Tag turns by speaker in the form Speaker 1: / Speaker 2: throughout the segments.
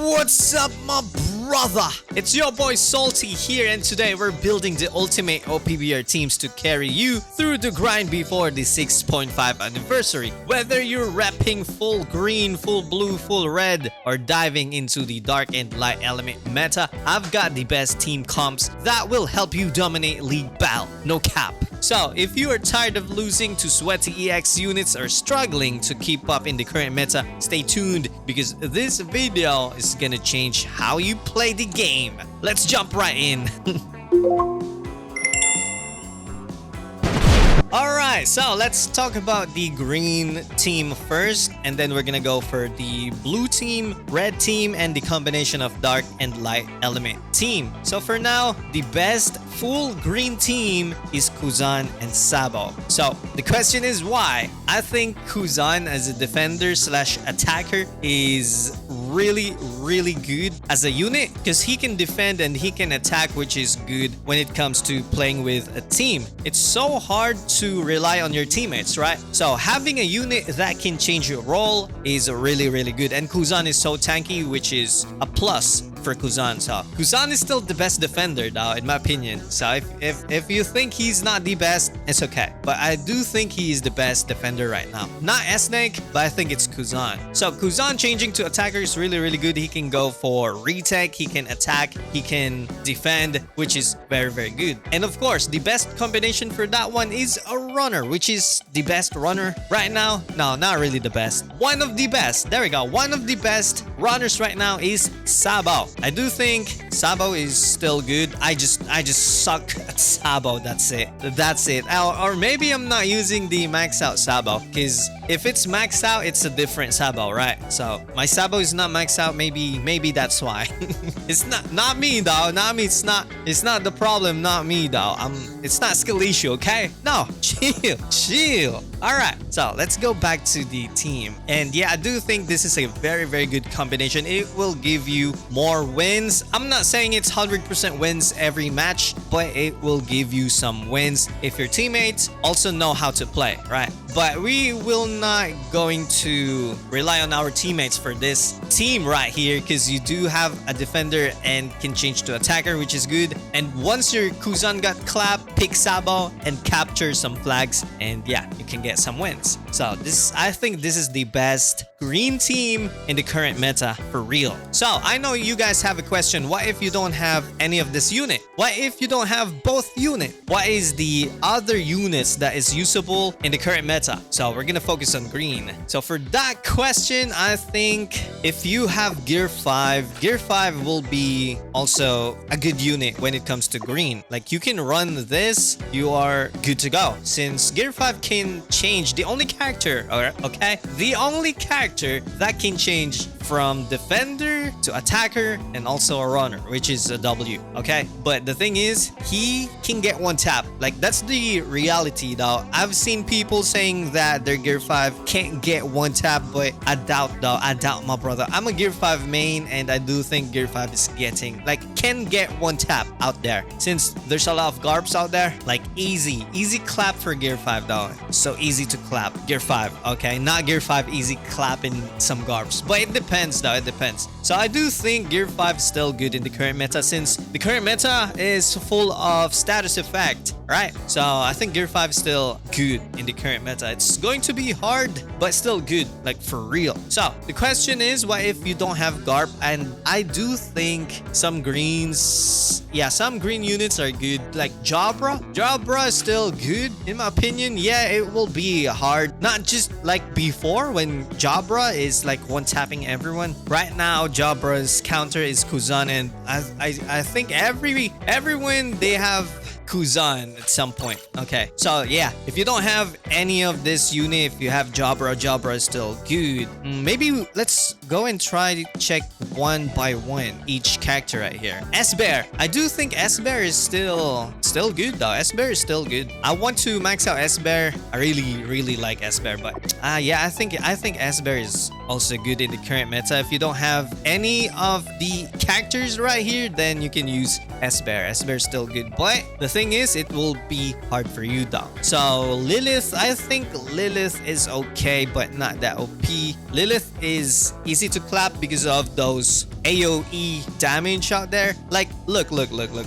Speaker 1: What's up, my brother? It's your boy Salty here, and today we're building the ultimate OPBR teams to carry you through the grind before the 6.5 anniversary. Whether you're repping full green, full blue, full red, or diving into the dark and light element meta, I've got the best team comps that will help you dominate League Battle. No cap. So, if you are tired of losing to sweaty EX units or struggling to keep up in the current meta, stay tuned because this video is gonna change how you play the game. Let's jump right in. Alright, so let's talk about the green team first, and then we're gonna go for the blue team, red team, and the combination of dark and light element team. So for now, the best full green team is Kuzan and Sabo. So the question is why? I think Kuzan as a defender slash attacker is really good as a unit because he can defend and he can attack, which is good when it comes to playing with a team. It's so hard to rely on your teammates, right? So having a unit that can change your role is really good, and Kuzan is so tanky, which is a plus for Kuzan. So Kuzan is still the best defender though, in my opinion. So if you think he's not the best, it's okay, but I do think he is the best defender right now. Not S-Snake, but I think it's Kuzan. So Kuzan changing to attacker is really good. He can go for retake, he can attack, he can defend, which is very good. And of course, the best combination for that one is a runner, which is the best runner right now. No, not really the best. One of the best. There we go. One of the best runners right now is Sabo. I do think Sabo is still good. I just suck at Sabo. That's it. Or maybe I'm not using the max out Sabo, because if it's maxed out, it's a different Sabo, right? So my Sabo is not maxed out. Maybe that's why. It's not me though. Not me. It's not the problem. Not me though. It's not skill issue. Okay. No. Chill. All right. So let's go back to the team. And yeah, I do think this is a very good combination. It will give you more wins. I'm not saying it's 100% wins every match, but it will give you some wins if your teammates also know how to play, right? But we will not going to rely on our teammates for this team right here, because you do have a defender and can change to attacker, which is good. And once your Kuzan got clapped, pick Sabo and capture some flags, and yeah, you can get some wins. So I think this is the best green team in the current meta for real. So I know you guys have a question. What if you don't have any of this unit? What if you don't have both unit? What is the other units that is usable in the current meta? So we're gonna focus on green. So for that question, I think if you have Gear 5 will be also a good unit when it comes to green. Like you can run this, you are good to go. Since Gear 5 can change, the only character that can change from defender to attacker and also a runner, which is a W, okay? But the thing is, he can get one tap. Like that's the reality though. I've seen people saying that their Gear 5 can't get one tap, but I doubt my brother. I'm a Gear 5 main, and I do think Gear 5 is can get one tap out there. Since there's a lot of GARPs out there, like easy clap for Gear 5 though. So easy to clap Gear 5, okay? Not Gear 5 easy clapping some GARPs, but it depends though, it depends. So I do think Gear 5 is still good in the current meta, since the current meta is full of status effect, right? So I think Gear 5 is still good in the current meta. It's going to be hard, but still good, like for real. So the question is, what if you don't have GARP? And I do think some green units are good, like Jabra is still good in my opinion. Yeah, it will be hard, not just like before when Jabra is like one tapping everyone. Right now Jabra's counter is Kuzan, and I think everyone they have Kuzan at some point. Okay, so yeah, if you don't have any of this unit, if you have Jabra is still good. Maybe let's go and try to check one by one each character right here. S-Bear, I do think S-Bear is still good though. S-Bear is still good. I want to max out S-Bear. I really like S-Bear, but yeah, I think S-Bear is also good in the current meta. If you don't have any of the characters right here, then you can use S-Bear. S-Bear is still good, but the thing is, it will be hard for you though. So Lilith, I think Lilith is okay, but not that OP. Lilith is easy to clap because of those AoE damage out there. Like, look.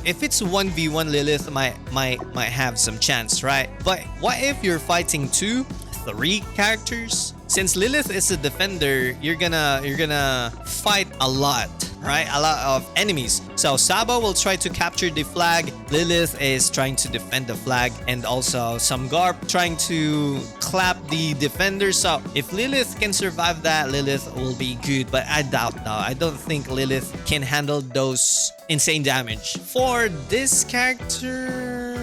Speaker 1: If it's 1v1, Lilith might have some chance, right? But what if you're fighting 2, 3 characters? Since Lilith is a defender, you're gonna fight a lot, right? A lot of enemies. So Sabo will try to capture the flag. Lilith is trying to defend the flag, and also some Garp trying to clap the defender. So if Lilith can survive that, Lilith will be good. But I doubt now. I don't think Lilith can handle those insane damage. For this character,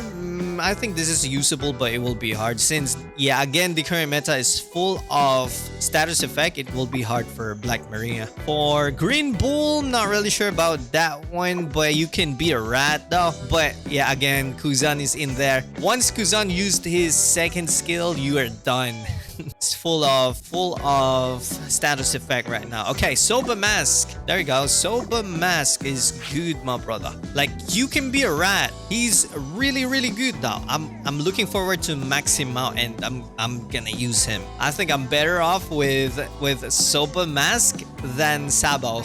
Speaker 1: I think this is usable, but it will be hard since, yeah, again, the current meta is full of status effect. It will be hard for Black Maria. For Green Bull, not really sure about that one, but you can be a rat though. But yeah, again, Kuzan is in there. Once Kuzan used his second skill, you are done. It's full of status effect right now. Okay, Soba Mask. There you go. Soba Mask is good, my brother. Like, you can be a rat. He's really good though. I'm looking forward to max him out, and I'm gonna use him. I think I'm better off with Soba Mask than Sabo.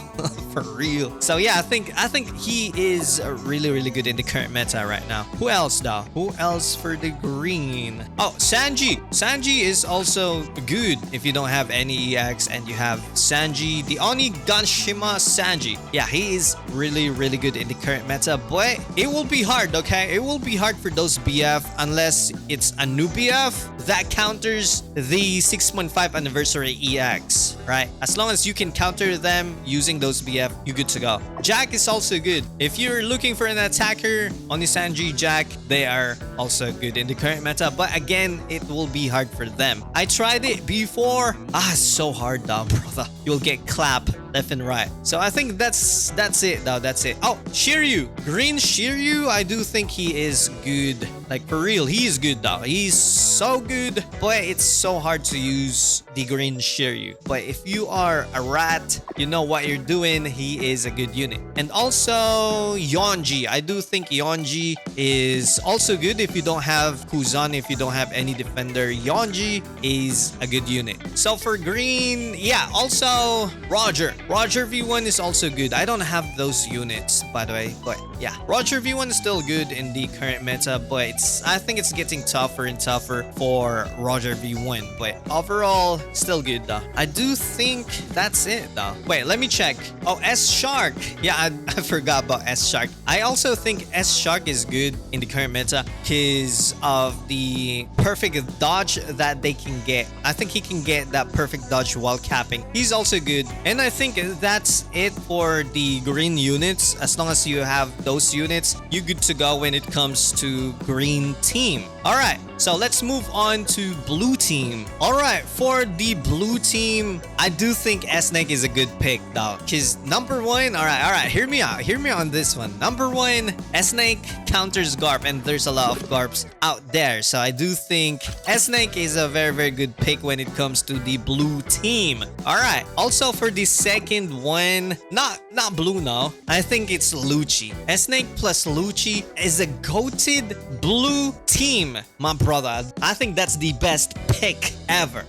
Speaker 1: For real. So yeah, I think he is really good in the current meta right now. Who else though? Who else for the green? Oh, Sanji. Sanji is also good if you don't have any EX and you have Sanji, the Oni Ganshima Sanji. Yeah, he is really good in the current meta, but it will be hard, okay? It will be hard for those BF unless it's a new BF that counters the 6.5 anniversary EX, right? As long as you can counter them using those BF, you're good to go. Jack is also good. If you're looking for an attacker, Oni Sanji, Jack, they are also good in the current meta, but again, it will be hard for them. I tried it before. It's so hard though, brother. You'll get clapped left and right. So I think that's it though. That's it. Oh, Shiryu. Green Shiryu, I do think he is good. Like, for real, he is good though. He's so good, but it's so hard to use the green Shiryu. But if you are a rat, you know what you're doing, he is a good unit. And also Yonji. I do think Yonji is also good if you don't have Kuzan, if you don't have any defender. Yonji is a good unit. So for green, yeah, also Roger. Roger V1 is also good. I don't have those units, by the way, but yeah, Roger V1 is still good in the current meta, but I think it's getting tougher and tougher for Roger V1, but overall, still good though. I do think that's it though. Wait, let me check. Oh, S Shark. Yeah, I forgot about S Shark. I also think S Shark is good in the current meta because of the perfect dodge that they can get. I think he can get that perfect dodge while capping. He's also good. And I think that's it for the green units. As long as you have those units, you're good to go when it comes to green team. All right, so let's move on to blue team. All right, for the blue team, I do think Snake is a good pick though, because number one, all right, hear me out on this one. Number one, Snake counters Garp, and there's a lot of Garps out there, so I do think Snake is a very good pick when it comes to the blue team. All right, also for the second one, not blue now, I think it's Lucci. Snake plus Lucci is a goated blue team, my brother. I think that's the best pick ever,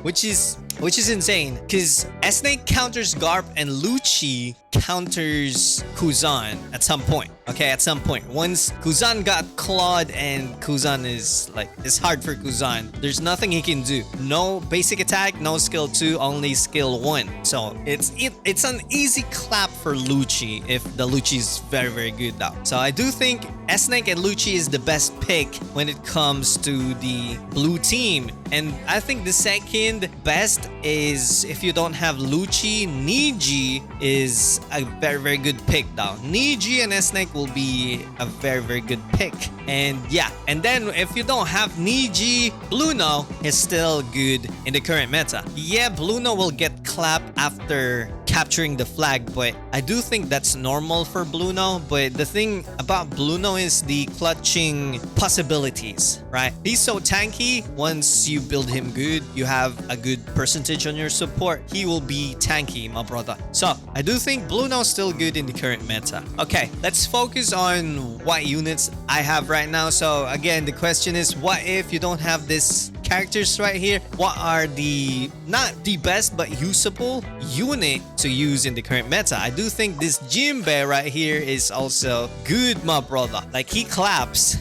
Speaker 1: which is insane because Snake counters Garp and Lucci counters Kuzan at some point. Okay, at some point. Once Kuzan got clawed, and Kuzan is like, it's hard for Kuzan. There's nothing he can do. No basic attack, no skill 2, only skill 1. So it's an easy clap for Lucci if the Lucci is very good though. So I do think Snake and Lucci is the best pick when it comes to the blue team. And I think the second best is, if you don't have Lucci, Niji is a very good pick though. Niji and Snake will be a very good pick. And yeah, and then if you don't have Niji, Bluno is still good in the current meta. Yeah, Bluno will get clapped after capturing the flag, but I do think that's normal for Bluno. But the thing about Bluno is the clutching possibilities, right? He's so tanky. Once you build him good, you have a good percentage on your support, he will be tanky, my brother. So I do think Bluno's still good in the current meta. Okay, let's focus on what units I have right now. So again, the question is, what if you don't have this characters right here? What are the, not the best, but usable unit to use in the current meta. I do think this Jinbe right here is also good, my brother. Like, he claps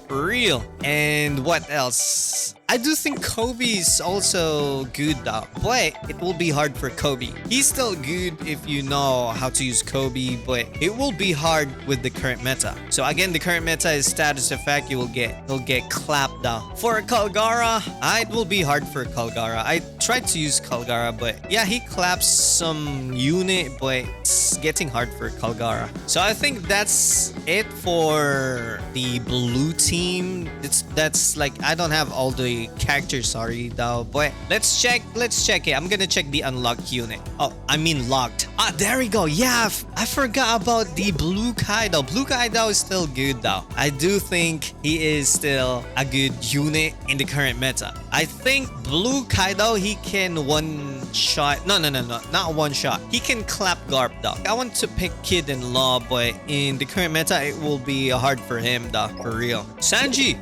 Speaker 1: for real. And what else? I do think Kobe is also good though, but it will be hard for Kobe. He's still good if you know how to use Kobe, but it will be hard with the current meta. So again, the current meta is status effect. He'll get clapped down. For Kalgara, it will be hard for Kalgara. I tried to use Kalgara, but yeah, he claps some unit, but it's getting hard for Kalgara. So I think that's it for the blue team. That's like, I don't have all the characters, sorry though, but let's check it. I'm gonna check the unlocked unit. Oh, I mean locked. There we go. Yeah, I forgot about the blue Kaido. Blue Kaido is still good though. I do think he is still a good unit in the current meta. I think blue Kaido, he can one shot. No, not one shot. He can clap Garp though. I want to pick Kid and Law, but in the current meta, it will be hard for him though, for real. Sanji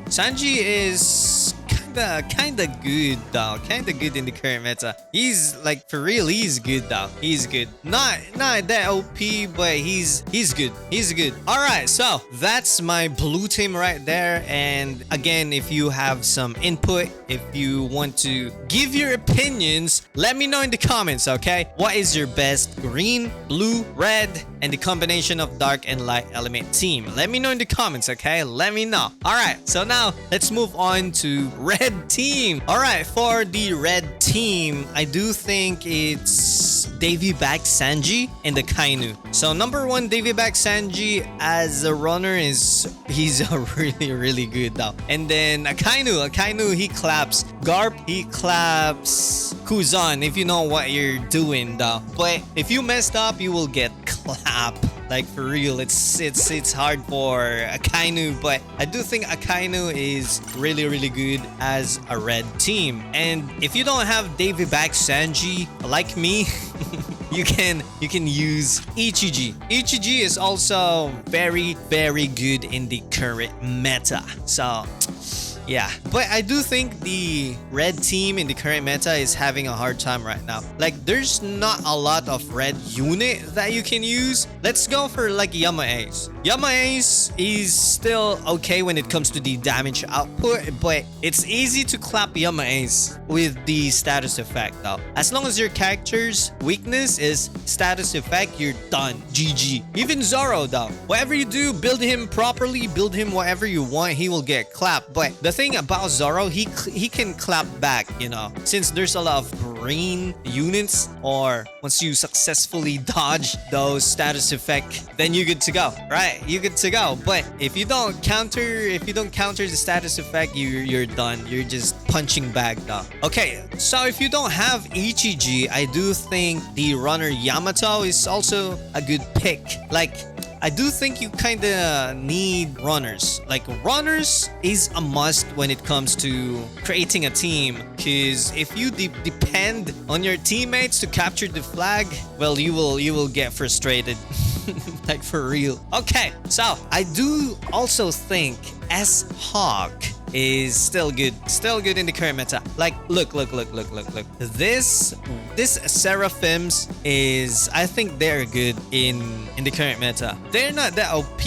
Speaker 1: is kinda good though. Kinda good in the current meta. He's like, for real, he's good though. He's good. Not that OP, but he's good. He's good. Alright, so that's my blue team right there. And again, if you have some input, if you want to give your opinions, let me know in the comments, okay? What is your best green, blue, red, and the combination of dark and light element team? Let me know in the comments, okay? Let me know. Alright, so now let's move on to red team. Alright, for the red team, I do think it's Davy Back Sanji and the Kainu. So number one, Davy Back Sanji as a runner he's a really good though. And then Akainu, he claps Garp, he claps Kuzan, if you know what you're doing though. But if you messed up, you will get clapped. Like, for real, it's hard for Akainu, but I do think Akainu is really good as a red team. And if you don't have Davy Back Sanji like me, you can use Ichiji. Ichiji is also very good in the current meta. So yeah, but I do think the red team in the current meta is having a hard time right now. Like, there's not a lot of red unit that you can use. Let's go for like Yama Ace. Yama Ace is still okay when it comes to the damage output, but it's easy to clap Yama Ace with the status effect though. As long as your character's weakness is status effect, you're done. GG. Even Zoro though, whatever you do, build him properly, build him whatever you want, he will get clapped. But the thing about Zoro, he can clap back, you know, since there's a lot of green units, or once you successfully dodge those status effect, then you're good to go, right? You're good to go. But if you don't counter the status effect, you're done. You're just punching back though. Okay, so if you don't have Ichiji, I do think the runner Yamato is also a good pick. Like, I do think you kind of need runners. Like, runners is a must when it comes to creating a team, because if you depend on your teammates to capture the flag, well, you will get frustrated. Like, for real. Okay, so I do also think S-Hawk is still good in the current meta. Like, look. This Seraphims is, I think they're good in the current meta. They're not that OP,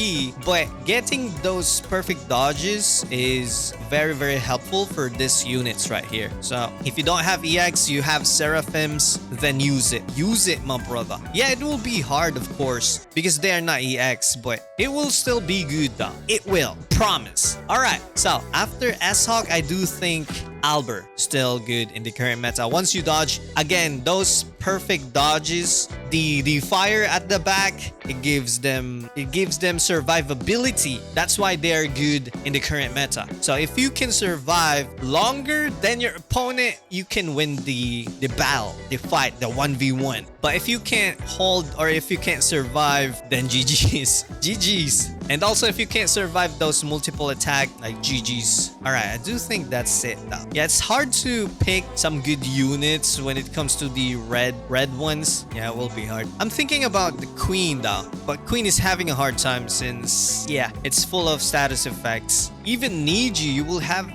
Speaker 1: but getting those perfect dodges is very helpful for this units right here. So if you don't have EX, you have Seraphims, then use it, my brother. Yeah, it will be hard, of course, because they are not EX, but it will still be good though. It will, promise. All right, so after S-Hawk, I do think Albert still good in the current meta. Once you dodge, again, those perfect dodges, the fire at the back, it gives them survivability. That's why they are good in the current meta. So if you can survive longer than your opponent, you can win the battle, the fight, the 1v1. But if you can't hold, or if you can't survive, then GG's. And also, if you can't survive those multiple attack, like GG's. Alright, I do think that's it though. Yeah, it's hard to pick some good units when it comes to the red ones. Yeah, it will be hard. I'm thinking about the Queen though, but Queen is having a hard time since, yeah, it's full of status effects. Even Niji, you will have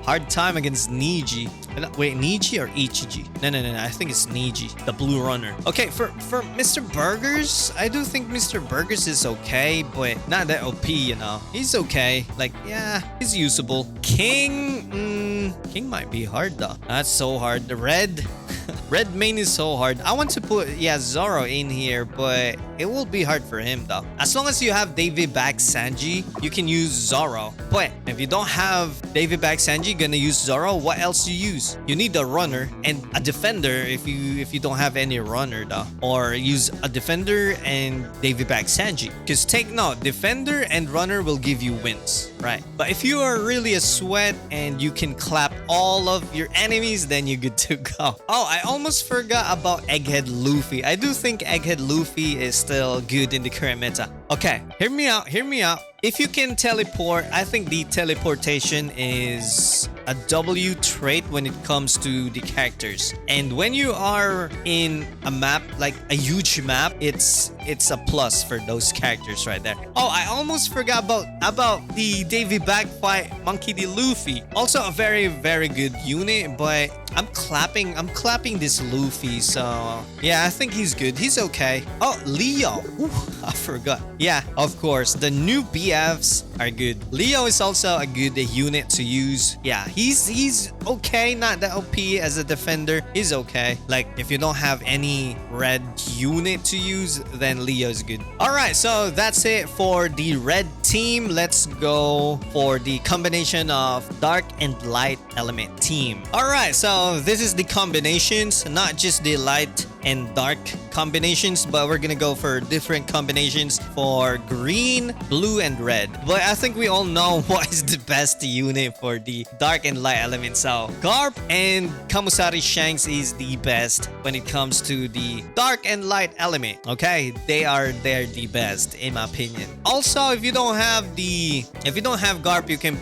Speaker 1: hard time against Niji. Wait, Niji or Ichiji? No. I think it's Niji, the blue runner. Okay, for Mr. Burgers, I do think Mr. Burgers is okay, but not that OP, you know. He's okay. Like, yeah, he's usable. King might be hard though. That's so hard. The red. Red main is so hard. I want to put, yeah, Zoro in here, but it will be hard for him though. As long as you have David back Sanji, you can use Zoro. But if you don't have David back Sanji, gonna use Zoro, what else you use? You need a runner and a defender if you don't have any runner though. Or use a defender and David back Sanji. Because take note, defender and runner will give you wins, right? But if you are really a sweat and you can clap all of your enemies, then you're good to go. Oh, I almost forgot about Egghead Luffy. I do think Egghead Luffy is still good in the current meta. Okay, hear me out. If you can teleport, I think the teleportation is a W trait when it comes to the characters. And when you are in a map, like a huge map, it's a plus for those characters right there. Oh, I almost forgot about the Davy back fight Monkey D. Luffy. Also a very, very good unit, but I'm clapping this Luffy, so yeah, I think he's good. He's okay. Oh, Leo. Ooh, I forgot. Yeah, of course, the new BFs are good. Leo is also a good unit to use. Yeah, he's okay, not that OP as a defender. He's okay. Like, if you don't have any red unit to use, then Leo is good. All right, so that's it for the red team. Let's go for the combination of dark and light element team. All right, so this is the combinations, not just the light and dark combinations, but we're gonna go for different combinations for green, blue, and red. But I think we all know what is the best unit for the dark and light element. So Garp and Kamusari Shanks is the best when it comes to the dark and light element. Okay, they're the best in my opinion. Also, if you don't have Garp, you can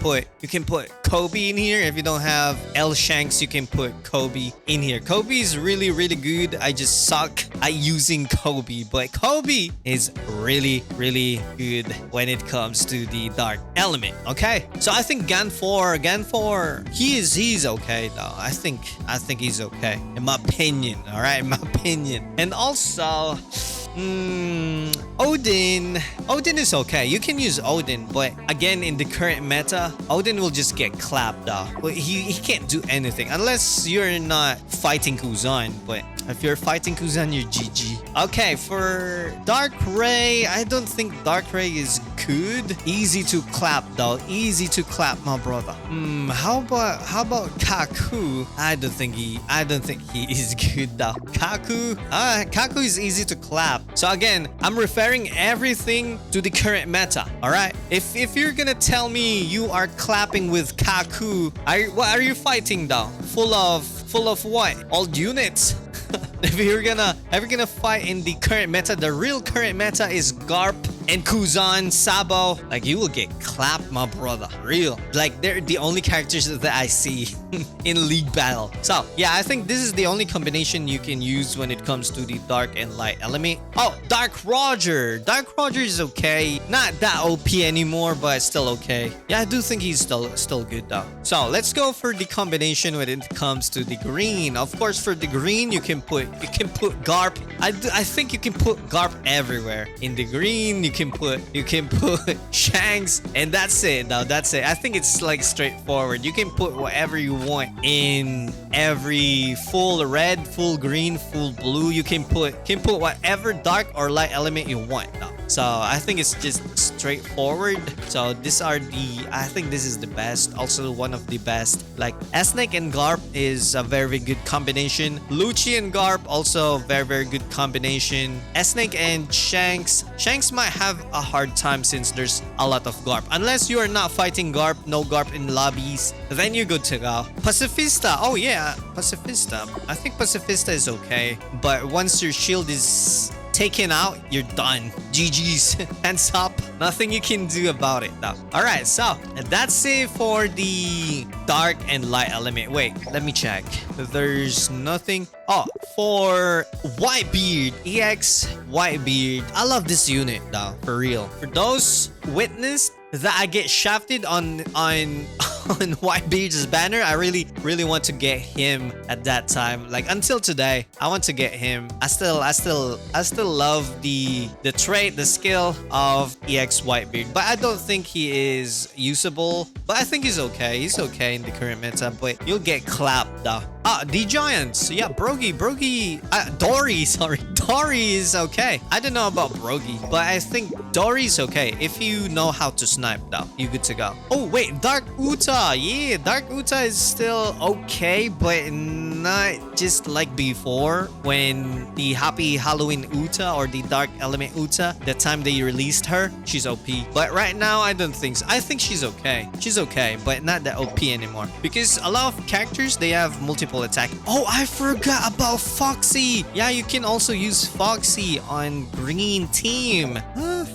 Speaker 1: put Kobe in here. If you don't have L Shanks, you can put Kobe in here. Kobe is really, really good. I just suck at using Kobe, but Kobe is really, really good when it comes to the dark element. Okay, so I think Gan4, he's okay though. I think he's okay in my opinion. All right, in my opinion. And also Odin is okay. You can use Odin, but again, in the current meta, Odin will just get clapped though. But he can't do anything unless you're not fighting Kuzan. But if you're fighting Kuzan, you're GG. Okay, for Dark Ray, I don't think Dark Ray is good. Easy to clap though. Easy to clap, my brother. How about Kaku? I don't think he is good though. Kaku is easy to clap. So again, I'm referring everything to the current meta. All right. If you're gonna tell me you are clapping with Kaku, what are you fighting though? Full of what? Old units. If you're gonna fight in the current meta, the real current meta is Garp and Kuzan, Sabo. Like, you will get clapped, my brother. Real. Like, they're the only characters that I see in League Battle. So, yeah, I think this is the only combination you can use when it comes to the dark and light element. Oh, Dark Roger. Dark Roger is okay. Not that OP anymore, but still okay. Yeah, I do think he's still good though. So, let's go for the combination when it comes to the green. Of course, for the green, you can put Garp. I think you can put Garp everywhere. In the green, you can put Shanks, and that's it. Now that's it. I think it's like straightforward. You can put whatever you want in every full red, full green, full blue. You can put whatever dark or light element you want now. So I think it's just straightforward. So I think this is the best. Also one of the best. Like Snake and Garp is a very good combination. Lucci and Garp also very, very good combination. Snake and Shanks. Shanks might have a hard time since there's a lot of Garp. Unless you are not fighting Garp, no Garp in lobbies, then you're good to go. Pacifista. Oh yeah, Pacifista. I think Pacifista is okay. But once your shield is taken out, you're done. GG's. Hands up. Nothing you can do about it though. Alright, so that's it for the dark and light element. Wait, let me check. There's nothing. Oh, for Whitebeard, EX Whitebeard. I love this unit though, for real. For those witnessed that I get shafted on on Whitebeard's banner. I really want to get him at that time. Like until today, I want to get him. I still love the trait, the skill of EX Whitebeard, but I don't think he is usable. But I think he's okay. He's okay in the current meta, but you'll get clapped though. The Giants. Yeah, Brogy. Dory, sorry. Dory is okay. I don't know about Brogy, but I think Dory's okay. If you know how to snipe though, you're good to go. Oh, wait. Dark Uta. Yeah, Dark Uta is still okay, but not just like before when the Happy Halloween Uta or the Dark Element Uta, the time they released her, she's OP. But right now, I don't think so. I think she's okay. She's okay, but not that OP anymore. Because a lot of characters, they have multiple attack. Oh, I forgot about Foxy. Yeah, you can also use Foxy on green team.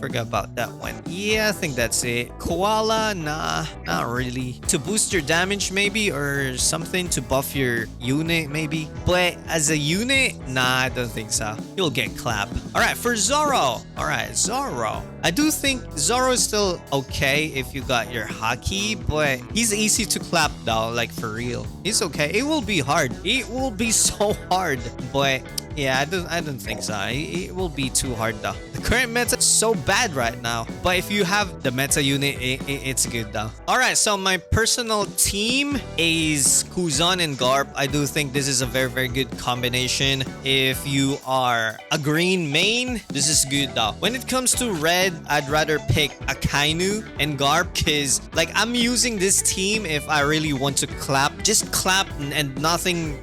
Speaker 1: Forgot about that one. Yeah, I think that's it. Koala, nah, not really. To boost your damage maybe, or something to buff your unit maybe. But as a unit, nah, I don't think so. You'll get clapped. All right, for Zoro. All right, Zoro. I do think Zoro is still okay if you got your Haki, but he's easy to clap though, like for real. He's okay. It will be hard. It will be so hard, but yeah, I don't think so. It will be too hard though. The current meta is so bad right now, but if you have the meta unit, it's good though. All right, so my personal team is Kuzan and Garp. I do think this is a very good combination. If you are a green main, this is good though. When it comes to red, I'd rather pick Akainu and Garp because like I'm using this team if I really want to clap, just clap and nothing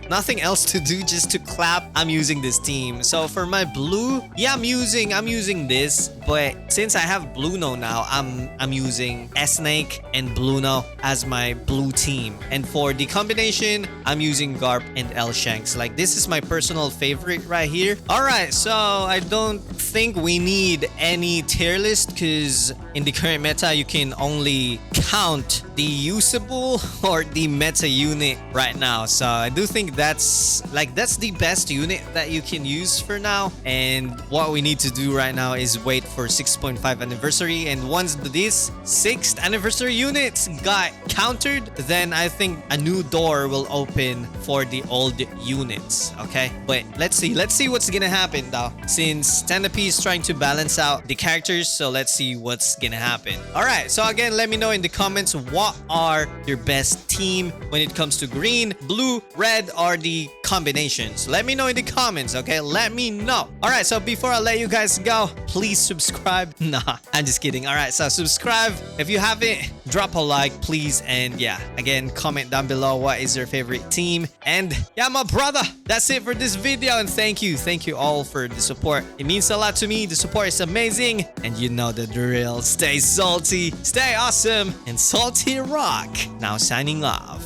Speaker 1: else to do, just to clap. I'm using this team. So for my blue, yeah, I'm using this, but since I have Bluno now, I'm using S-Snake and Bluno as my blue team. And for the combination, I'm using Garp and L Shanks. Like this is my personal favorite right here. All right, so I don't think we need any tier list because in the current meta, you can only count the usable or the meta unit right now. So I do think that's the best unit that you can use for now. And what we need to do right now is wait for 6.5 anniversary. And once this 6th anniversary units got countered, then I think a new door will open for the old units. Okay, but let's see what's gonna happen though, since Tenapi is trying to balance out the characters. So let's see what's gonna happen. All right, so again, let me know in the comments what are your best team when it comes to green, blue, red, or the combinations. Let me know in the comments, okay? Let me know. All right, so before I let you guys go, please subscribe. Nah, I'm just kidding. All right, so subscribe if you haven't. Drop a like, please. And yeah, again, comment down below what is your favorite team. And yeah, my brother, that's it for this video. And thank you all for the support. It means a lot to me. The support is amazing. And you know the drill. Stay salty, stay awesome, and salty rock. Now signing off.